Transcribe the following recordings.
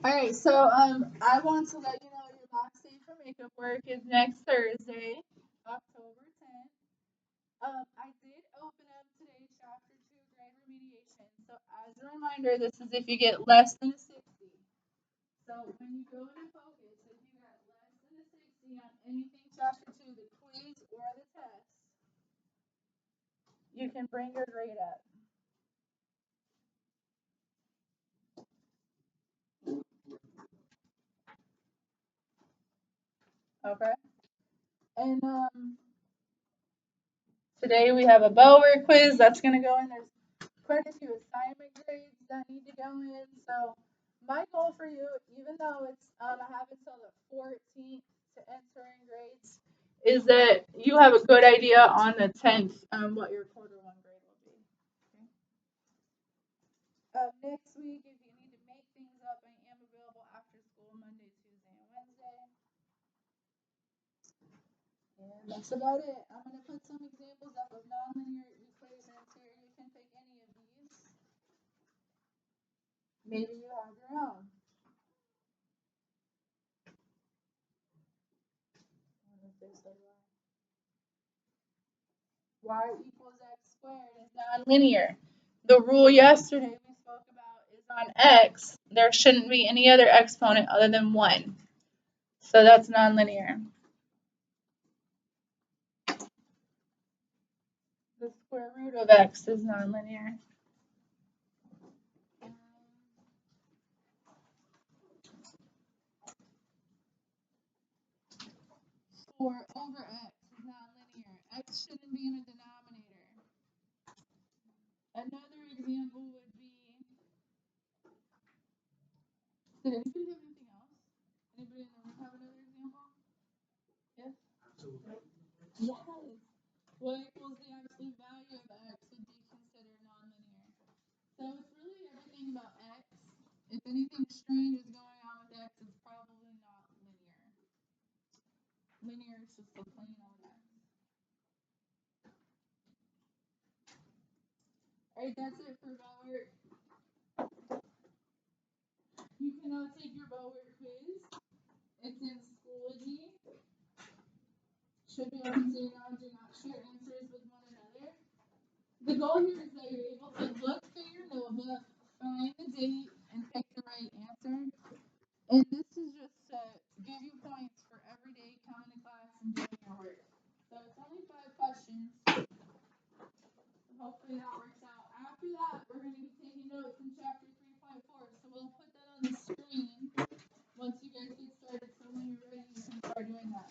Alright, so I want to let you know your last day for makeup work is next Thursday, October 10th. I did open up today's chapter 2 grade remediation. So as a reminder, this is if you get less than a 60. So when you go into focus, if you got less than a 60 on anything chapter 2, the quiz or the test, you can bring your grade up. Okay? And today we have a Bower quiz that's going to go in. There's quite a few assignment grades that need to go in. So my goal for you, even though it's I have until the 14th to enter in grades, is that you have a good idea on the 10th what your quarter one grade will be. Okay? Next week, if you need to make things up, I am available after school Monday, Tuesday, and Wednesday. And that's about it. I'm going to put some examples up of nonlinear equations here. You can pick any of these. Maybe you have your own. Y equals x squared is nonlinear. The rule yesterday we spoke about is on x, there shouldn't be any other exponent other than 1. So that's nonlinear. The square root of x is nonlinear. 4 over x is nonlinear. X shouldn't be in a denominator. Another example would be, did anybody have anything else? Anybody in the room have another example? Yes? Yes. What equals the absolute value of x would be considered nonlinear. So it's really everything about x. If anything strange is going on with x, it's probably not linear. Linear is just a plain old x. Alright, that's it for Bower. You can take your Bower quiz. It's in Schoology. Should be able to do not share answers with one another. The goal here is that you're able to look through your notebook, find the date, and pick the right answer. And this is just to give you points for every day coming to class and doing your work. So it's only 5 questions. Hopefully that works out. After that, we're going to be taking notes in chapter 3.4. So we'll put that on the screen once you guys get started. So when you're ready, you can start doing that.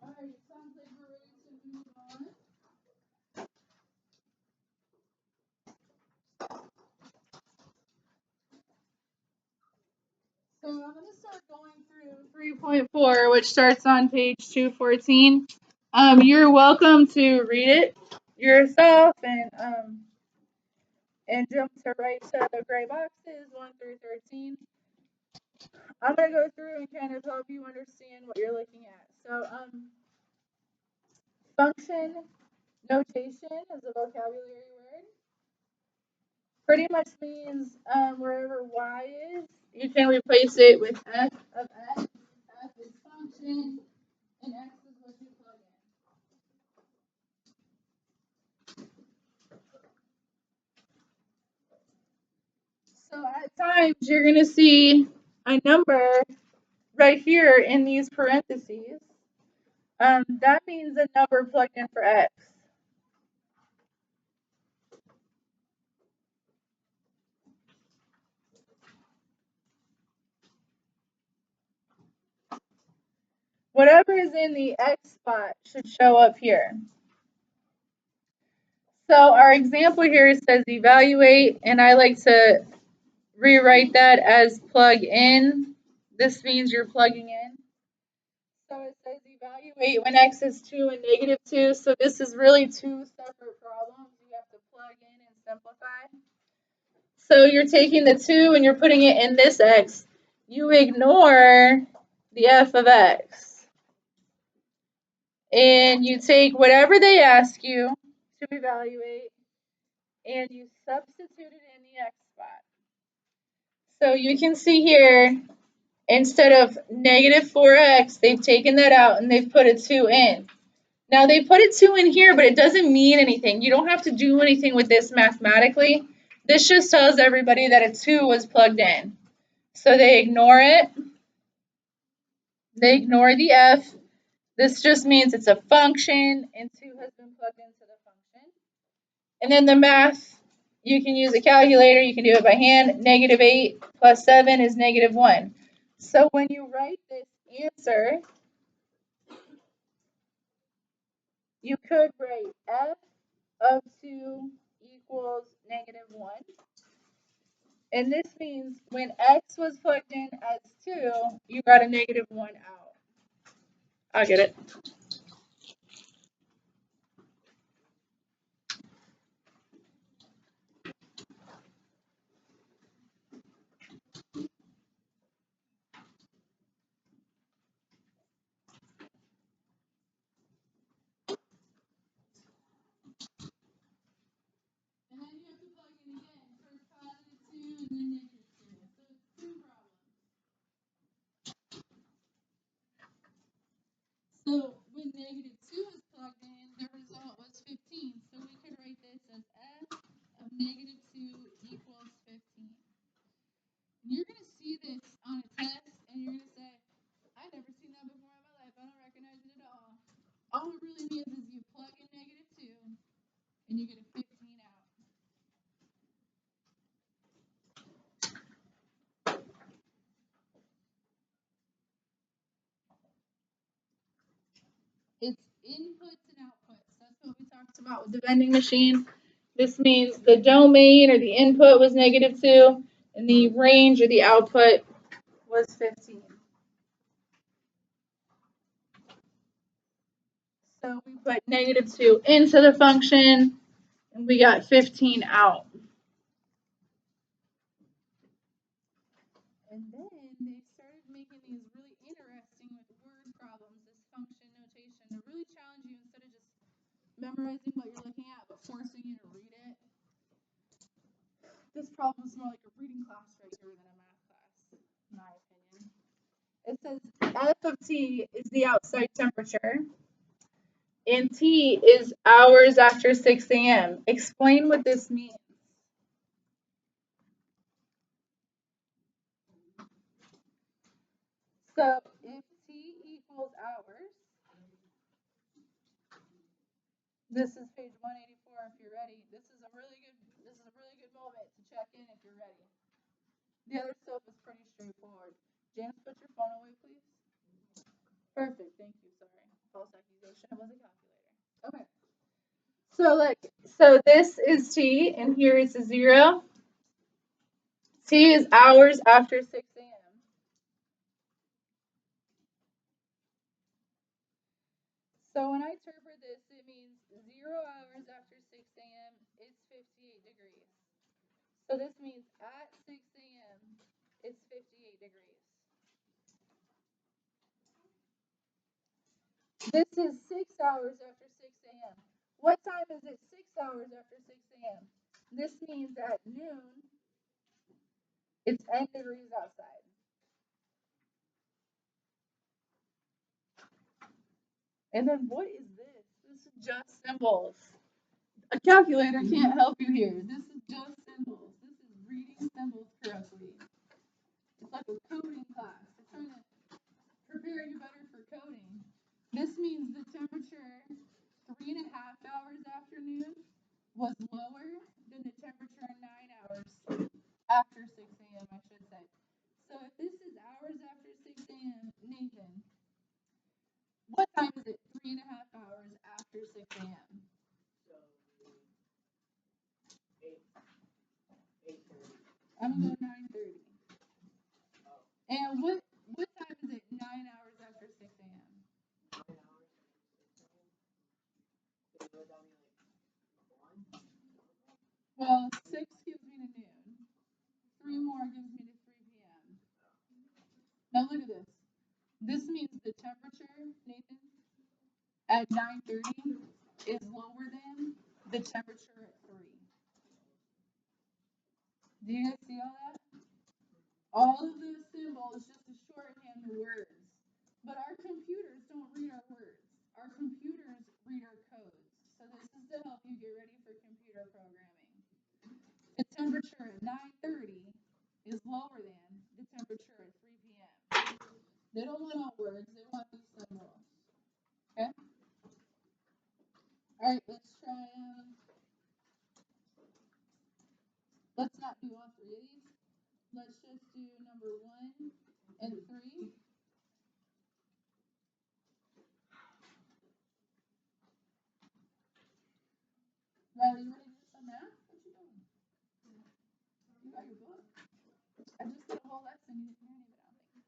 Alright, sounds like we're ready to move on. So I'm going to start going through 3.4, which starts on page 214. You're welcome to read it yourself and jump to right to the gray boxes 1 through 13. I'm going to go through and kind of help you understand what you're looking at. So function notation is a vocabulary word. Pretty much means wherever y is, you can replace it with f of x. F is function, and x is what you plug in. So at times you're going to see a number right here in these parentheses. That means a number plugged in for x. Whatever is in the x spot should show up here. So our example here says evaluate, and I like to rewrite that as plug in. This means you're plugging in. So it says evaluate when x is 2 and negative 2. So this is really two separate problems. You have to plug in and simplify. So you're taking the 2 and you're putting it in this x. You ignore the f of x. And you take whatever they ask you to evaluate and you substitute it in the x spot. So you can see here, instead of negative 4x, they've taken that out and they've put a 2 in. Now they put a 2 in here, but it doesn't mean anything. You don't have to do anything with this mathematically. This just tells everybody that a 2 was plugged in. So they ignore it. They ignore the f. This just means it's a function and 2 has been plugged into the function. And then the math, you can use a calculator. You can do it by hand. Negative 8 plus 7 is negative 1. So when you write this answer, you could write f of 2 equals negative 1. And this means when x was plugged in as 2, you got a negative 1 out. I'll get it. And then you have to plug in again. First positive 2 and then negative 2. So it's two problems. So when negative 2 is plugged in, the result was 15. So we could write this as f of negative 2 equals 15. And you're going to see this on a test, and you're going to say, I've never seen that before in my life. I don't recognize it at all. All it really means is you plug in negative 2, and you get a 15 out. It's inputs and outputs. That's what we talked about with the vending machine. This means the domain or the input was negative 2, and the range or the output was 15. So we put negative 2 into the function, and we got 15 out. And then they started making these really interesting with word problems, this function notation, to really challenge you instead of just memorizing what you're looking at, but forcing you to read it. This problem is more like a reading class right here than a math class, in my opinion. It says f of t is the outside temperature, and t is hours after 6 a.m. Explain what this means. So if t equals hours, this is page 184 if you're ready. This is a really good moment to check in if you're ready. The other stuff is pretty straightforward. James, put your phone away, please. Perfect, thank you. Sorry. False accusation. It was a calculator. Okay. So look, so this is t, and here is a 0. T is hours after 6 a.m. So when I interpret this, it means 0 hours after 6 a.m. is 58 degrees. So this means at 6 a.m. it's 58 degrees. This is 6 hours after 6 a.m. What time is it 6 hours after 6 a.m.? This means at noon, it's 10 degrees outside. And then what is this? This is just symbols. A calculator can't help you here. This is just symbols. This is reading symbols correctly. It's like a coding class. They're trying to prepare you better for coding. This means the temperature 3.5 hours after noon was lower than the temperature 9 hours after 6 a.m., I should say. So if this is hours after 6 a.m., Nathan, what time is it 3.5 hours after 6 a.m.? I'm going to go 9:30. And what time is it 9 hours after 6 a.m.? Well, 6 gives me to noon. 3 more gives me to 3 p.m. Now look at this. This means the temperature, Nathan, at 9:30 is lower than the temperature at 3. Do you guys see all that? All of those symbols just to shorthand the words. But our computers don't read our words. Our computers read our codes. So this is to help you get ready for computer programming. The temperature at 9:30 is lower than the temperature at 3 p.m. They don't want all words, they want these symbols. Okay? Alright, let's try let's not do all 3 of these. Let's just do number 1 and 3. Riley, you ready to do some math? What you doing? You got your book. I just did a whole lesson. You didn't hear any of it, I don't think.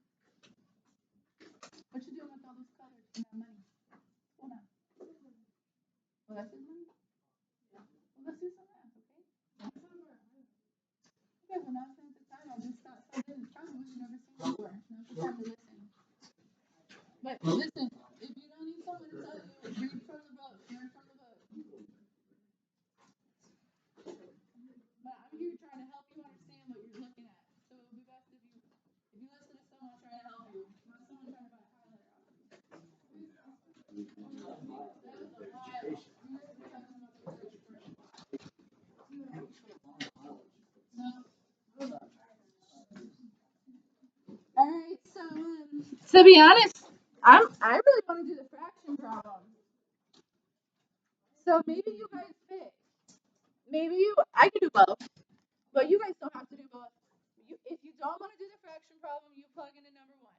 What you doing with all those colors and that money? What's going on? Well, that's his money? Yeah. Well, let's do some math, okay? Okay, well, now since the time, I just thought something is probably what you've never seen before. Now's the time to listen. But listen, if you don't need someone to tell you, read from the book, learn from the book. But I'm here trying to help you understand what you're looking at. So it would be best if you listen to someone trying to help you, not someone trying to buy a highlighter off you. No. All right, so to be honest, I really want to do the fraction problem. So maybe you guys pick. Maybe I can do both, but you guys don't have to do both. If you don't want to do the fraction problem, you plug into number 1.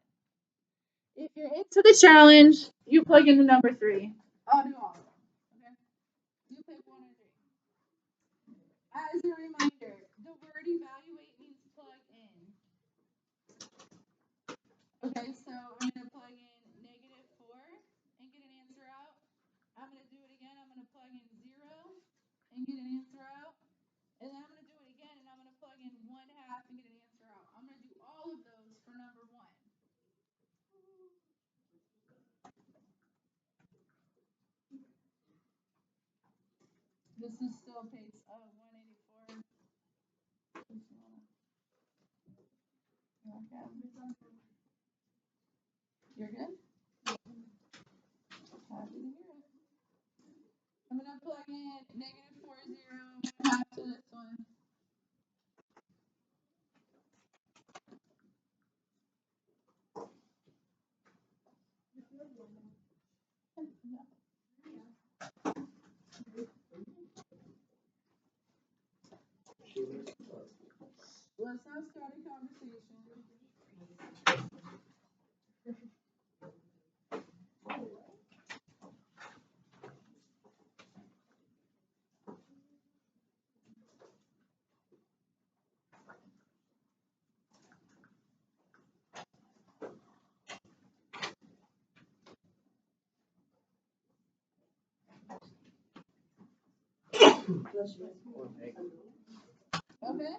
If you're into the challenge, you plug into number 3. I'll do all of them. Okay? You pick 1 or 3. As a reminder, the word evaluate means plug in. Okay, so I'm going to plug in -4 and get an answer out. I'm going to do it again. I'm going to plug in 0 and get an answer out. And then I'm going to do it again, and I'm going to plug in 1/2 and get an answer out. I'm going to do all of those for number 1. This is still page 184. You're good? Happy to hear it. I'm going to plug in -4, 0, 1/2 to this one. Let's not start a conversation. Okay,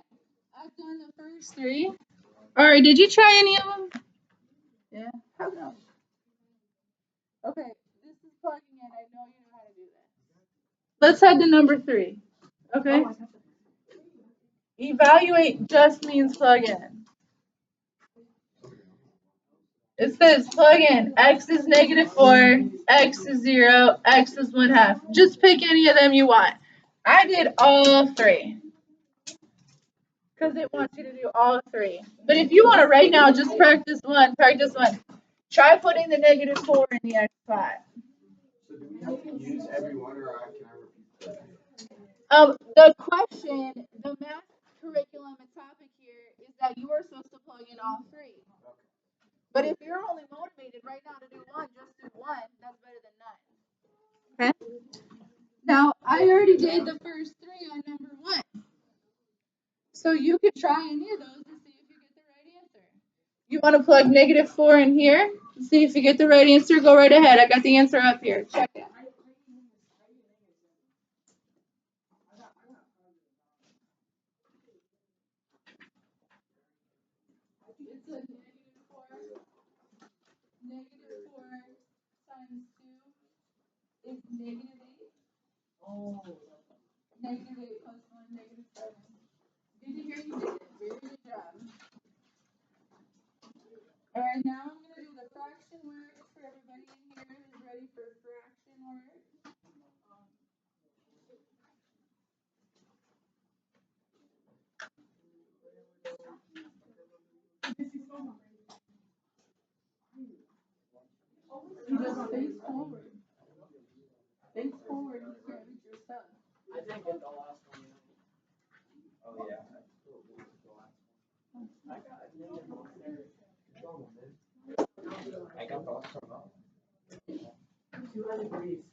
I've done the first 3. All right, did you try any of them? Yeah. How come? Okay, this is plugging in. I know you know how to do this. Let's head to number 3. Okay. Evaluate just means plug in. It says plug in. X is -4, X is 0, X is 1/2. Just pick any of them you want. I did all 3. because it wants you to do all three. But if you want to right now, just practice one. Practice one. Try putting the -4 in the x spot. So do we have to use every one, or can I repeat? The question, the math curriculum and topic here is that you are supposed to plug in all three. But if you're only motivated right now to do one, just do one. That's better than none. Okay? Now, I already did the first three on number one. So you could try any of those to see if you get the right answer. You want to plug -4 in here? See if you get the right answer. Go right ahead. I got the answer up here. Check it. It's a -4. -4 times 2 is -8. Oh. -8 plus 1, -7. Did you hear you did it? Very good job. All right, now I'm going to do the fraction work for everybody in here who's ready for fraction work. You just face forward. Face forward and you can't reach your stuff. I didn't get the last one. Oh yeah. I got the last one. 200 degrees.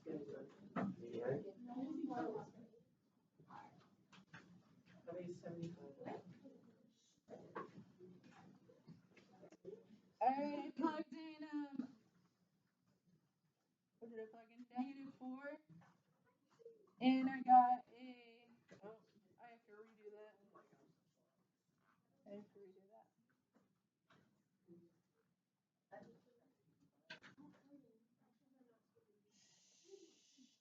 Alright, I plugged in what did I plug in? -4. And I got a I have to redo that.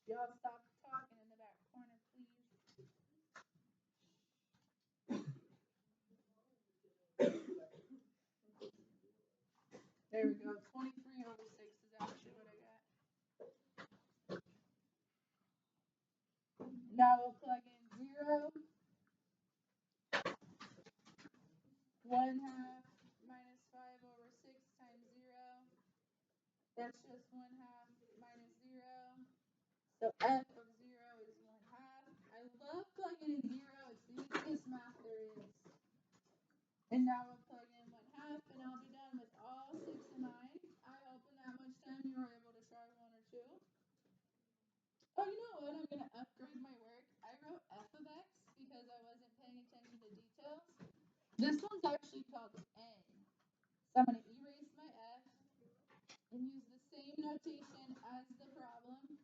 Y'all stop talking in the back corner, please. There we go. 23/6 is actually what I got. Now we'll plug in 0. 1/2 minus 5/6 times 0. That's just 1/2 minus 0. So f of 0 is 1/2. I love plugging in 0. It's the easiest math there is. And now we'll plug in 1/2, and I'll be done with all 6 of mine. I hope in that much time you were able to try 1 or 2. Oh, you know what? I'm going to upgrade my work. I wrote f of x because I wasn't paying attention to details. This one's actually called n. So I'm going to erase my f and use the same notation as the problem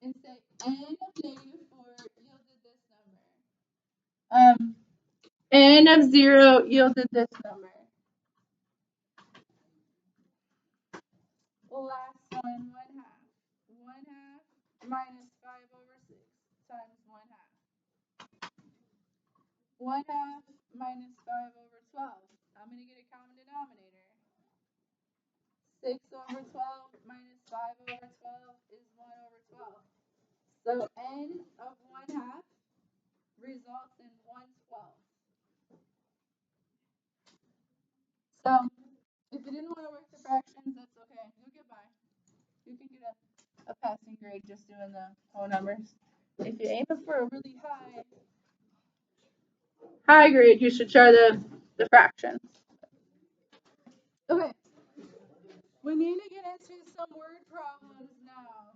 and say n of -4 yielded this number. N of 0 yielded this number. Last one, 1/2. 1/2 minus 5/6 times 1/2. 1/2 minus 5/12. I'm going to get a common denominator. 6/12 minus 5/12 is 1/12. So n of 1/2 results in 1/12. So if you didn't want to work the fractions, that's okay. You'll get by. You can get a passing grade just doing the whole numbers. If you're aiming for a really high grade, you should try the fractions. Okay. We need to get into some word problems now.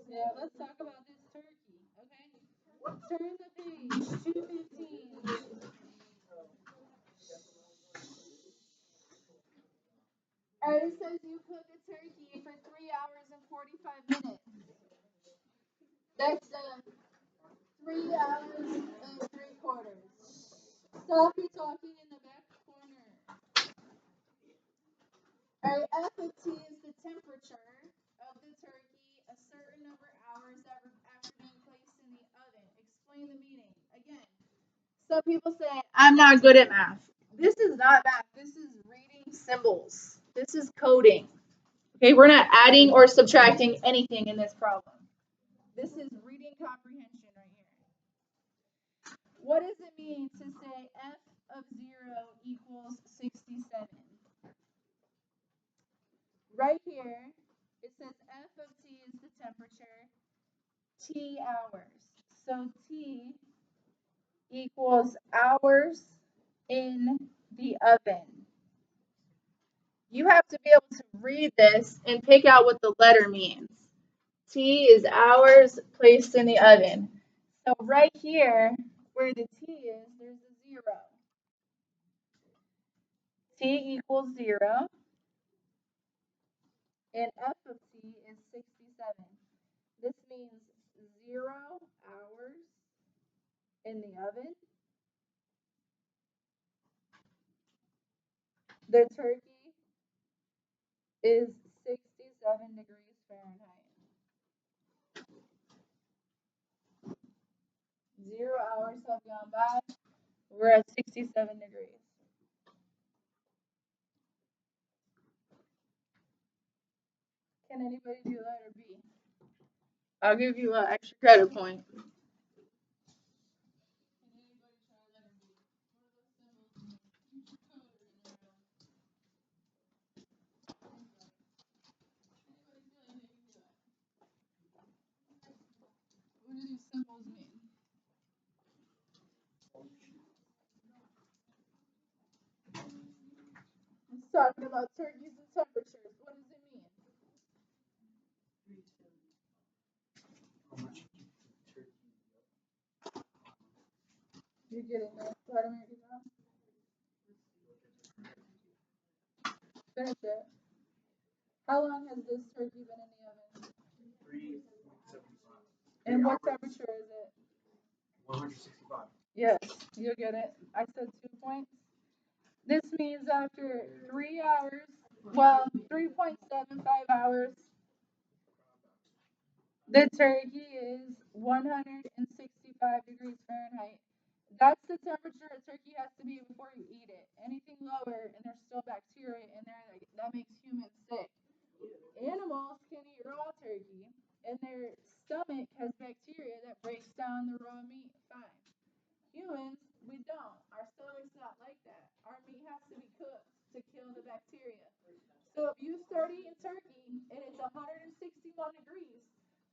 Yeah, let's talk about this turkey, okay? Turn the page, 215. Alright, it says you cook a turkey for 3 hours and 45 minutes. That's 3 hours and 3/4. Stop your talking in the back corner. Alright, F of T is the temperature of the turkey a certain number of hours after being placed in the oven. Explain the meaning. Again, some people say, I'm not good at math. This is not math. This is reading symbols. This is coding. Okay, we're not adding or subtracting anything in this problem. This is reading comprehension right here. What does it mean to say f of 0 equals 67? Right here, it says f of t is the temperature, t hours. So t equals hours in the oven. You have to be able to read this and pick out what the letter means. T is hours placed in the oven. So right here, where the T is, there's a 0. T equals 0, and F of T is 67. This means 0 hours in the oven. The turkey is 67 degrees Fahrenheit. 0 hours have gone by. We're at 67 degrees. Can anybody do letter B? I'll give you an extra credit point. What do these symbols mean? It's talking about turkeys and temperatures. What does it mean? You're getting that. Try to make it up. Finish it. How long has this turkey been in the oven? 3.75. And what temperature is it? 165. Yes, you'll get it. I said 2 points. This means after 3 hours, well, 3.75 hours, the turkey is 165 degrees Fahrenheit. That's the temperature a turkey has to be before you eat it. Anything lower, and there's still bacteria in there, that makes humans sick. Animals can eat raw turkey, and their stomach has bacteria that breaks down the raw meat fine. Humans, we don't. Our stomach's not like that. Our meat has to be cooked to kill the bacteria. So if you start eating turkey and it's 161 degrees,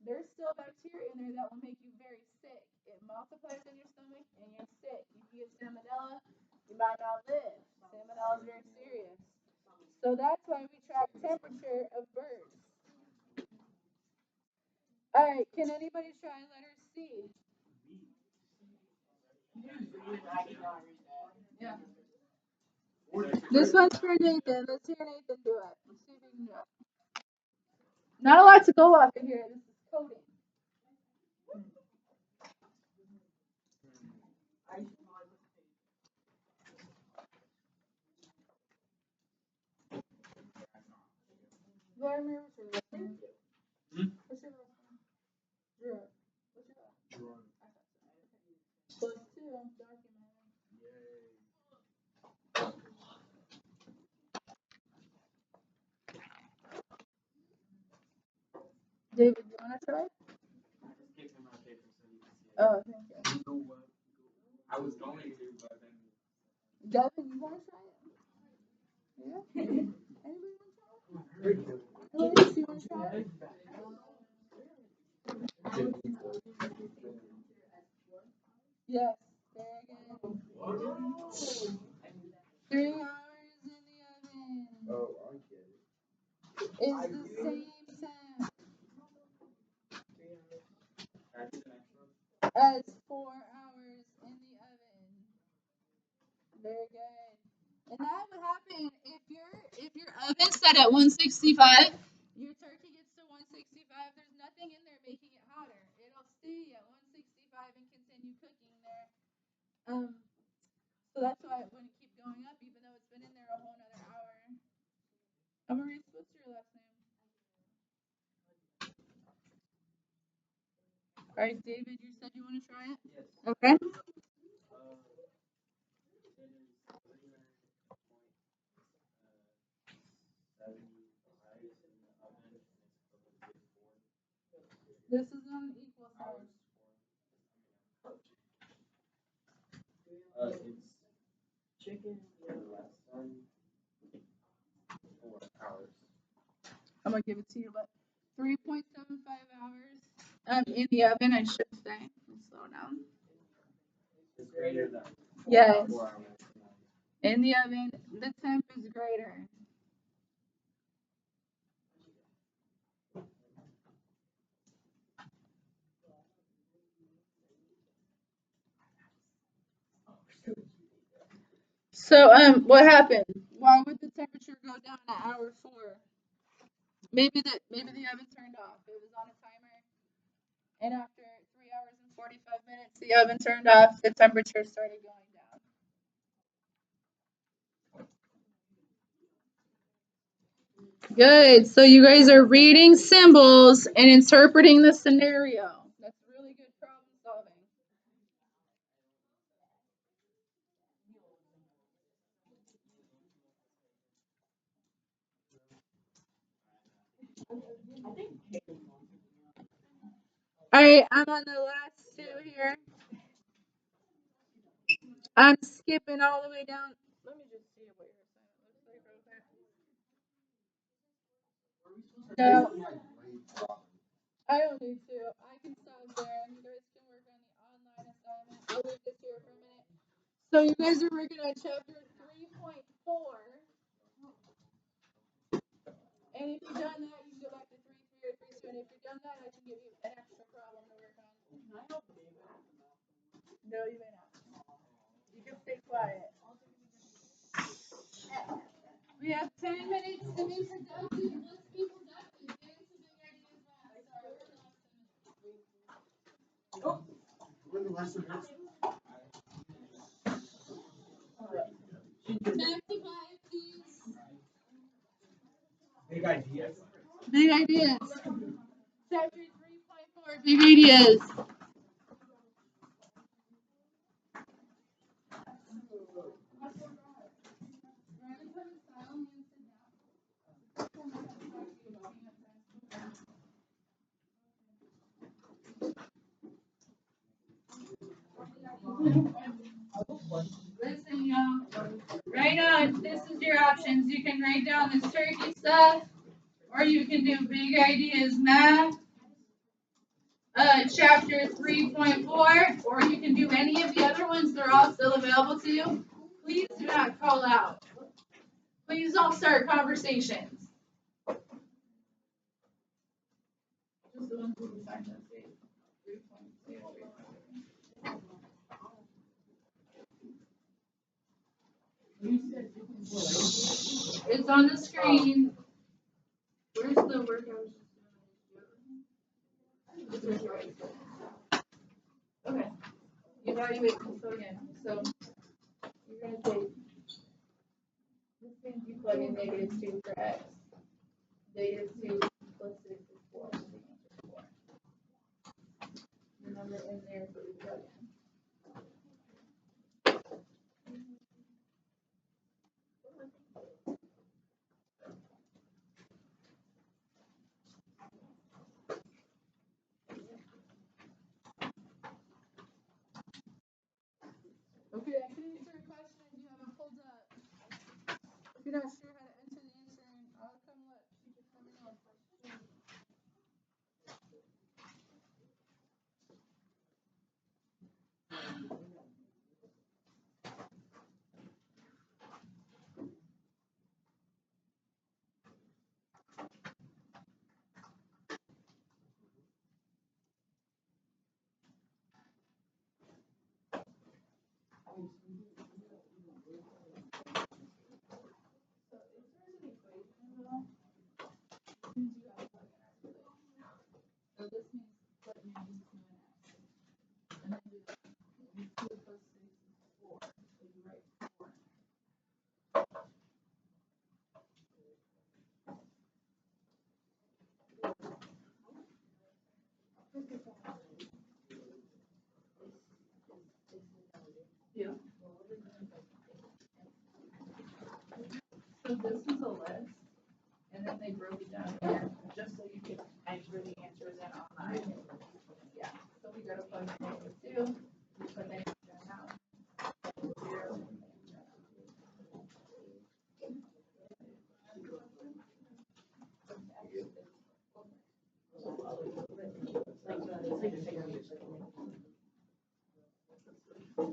there's still bacteria in there that will make you very sick. It multiplies in your stomach and you're sick. If you get salmonella, you might not live. Salmonella is very serious. So that's why we track temperature of birds. All right, can anybody try letter C? Yeah. This one's for Nathan. Let's hear Nathan do it. Let's see if he can do it. Not a lot to go off of here. This is coding. Vladimir, what's your last name? What's your last name? Drew. What's your last name? Plus 2, I'm documenting. David, you want to try? Oh, thank you. I was going to, but then. Devin, you want to try it? Yeah? Anybody want to try it? Ladies, you want to try it? Yes, very good. 3 hours in the oven Oh, I get it. is the same temp as 4 hours in the oven. Very good. And that would happen if your oven's set at 165. Your turkey gets to 165. There's nothing in there making it hotter. It'll stay at 165 and continue cooking there. So that's why it wouldn't keep going up, even though it's been in there a whole another hour. Maurice, what's your last name? All right, David, you said you want to try it? Yes. Okay. This is not an equal sign. Hours. I'm gonna give it to you, but 3.75 hours. In the oven, I should say. Slow down. It's greater than Yes. 4 hours. In the oven, the temp is greater. So what happened? Why would the temperature go down at hour 4? Maybe the oven turned off. It was on a timer, and after 3 hours and 45 minutes, the oven turned off. The temperature started going down. Good. So you guys are reading symbols and interpreting the scenario. That's really good problem solving. All right, I'm on the last 2 here. I'm skipping all the way down. Let me just see what your assignment looks like real quick. No, I don't need to. I can stop there. You guys can work on the online assignment. I'll leave this here for a minute. So you guys are working on chapter 3.4. And if you've done that, you can go back to 3.3 or 3.2. And if you've done that, I can give you an extra problem to work on. No, you may not. You can stay quiet. We have 10 minutes to be productive. Let's be productive. Get into big ideas fast. Sorry, we're lost. When the lesson is. Back to 5, please. Big ideas. Big ideas. Chapter 3.4, big ideas. Listen, y'all. Write on. This is your options. You can write down this turkey stuff, or you can do big ideas math. Chapter 3.4, or you can do any of the other ones. They're all still available to you. Please do not call out. Please don't start conversations. Just the ones we assigned us. 3.2. It's on the screen. Where's the work I was just doing? Okay. Evaluate this again. So you're gonna take this means you plug in -2 for x. -2 plus 6 is 4. So the answer is 4. The number in there is what you plug in. Okay, I can answer a question if you haven't pulled up. If you're not sure how to enter the answer, I'll come look. You just let me know. So if there's an equation involved, it means you gotta plug in our relation. So this means plug in these 2 and x. And then do that. 2 plus 6 is 4. So you write 4 in there. Yeah. So this is a list, and then they broke it down here, just so you could enter the answers in online. Yeah, so we gotta plug in -2, we put the answer in now. 0.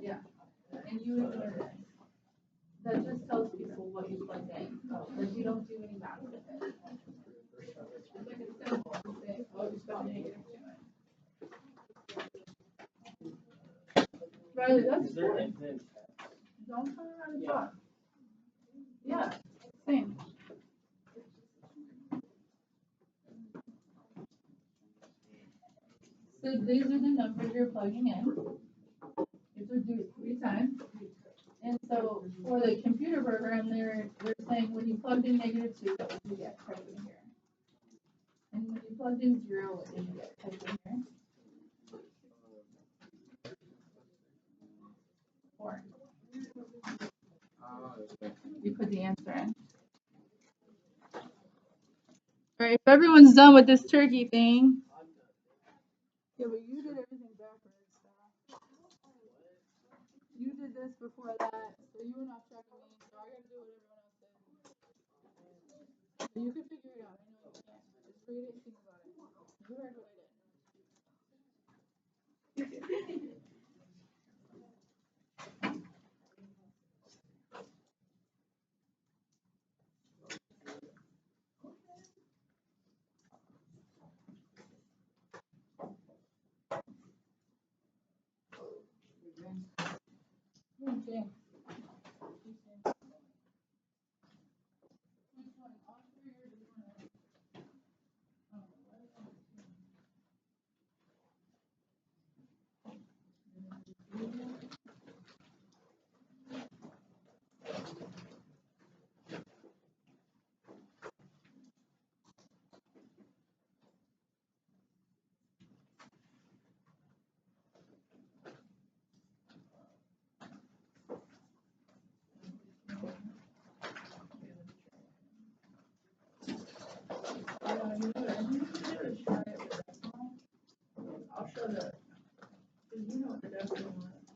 Yeah. And you ignore this. That just tells people what you plugged in. Like you don't do any math with it. It's like a symbol. Say, oh, you spelled negative to it. Riley, that's good. Don't turn around and talk. Yeah, same. So these are the numbers you're plugging in. You have to do it 3 times. And so for the computer program, they're saying when you plugged in -2, what did you get? Type in here. And when you plugged in 0, what did you get? Type in here. 4. You put the answer in. Alright, if everyone's done with this turkey thing. Yeah, but you did everything backwards. So. You did this before that, so you went off track of me, so I gotta do what everyone else did. But you can figure it out. I know you can. Just read it and think about it. You heard what I did. Okay. Which one? All 3 or just one? You know what I need to do is try it with decimal. I'll show the, because you know what the decimal is.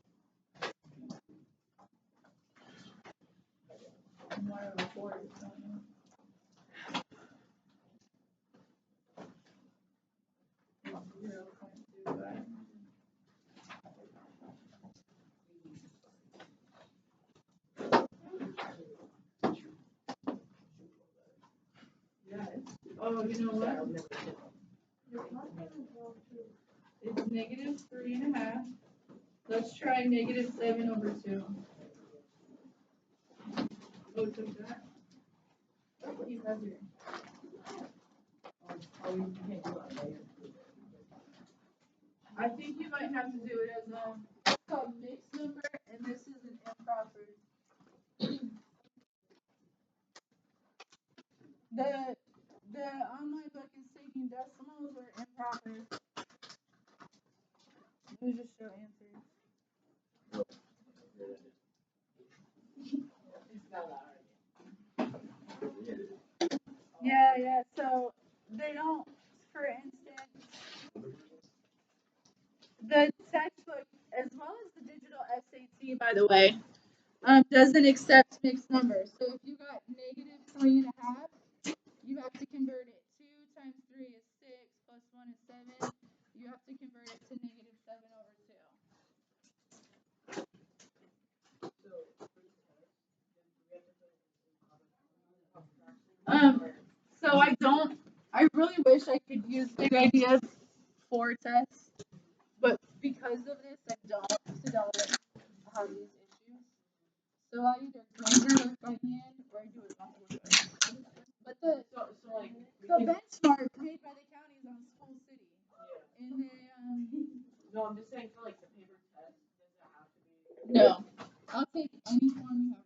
And one over 4 is something. It's 0.25. Oh, you know what? It's -3.5. Let's try -7/2. Oh, took that. He's up here. I think you might have to do it as it's called mixed number, and this is an improper. The online book is taking decimals or improper. Let me just show answers. Yeah. So they don't, for instance, the textbook as well as the digital SAT, by the way, doesn't accept mixed numbers. So if you got -3.5, you have to convert it. 2 times 3 is 6, plus 1 is 7. You have to convert it to -7/2. So I really wish I could use big ideas for tests, but because of this, I don't develop how to use issues. So I either grade by hand or I do it on Google. But the benchmark made by the counties on School City, and they No, I'm just saying for like the paper test, does it have to be? no, I'll take any form you have.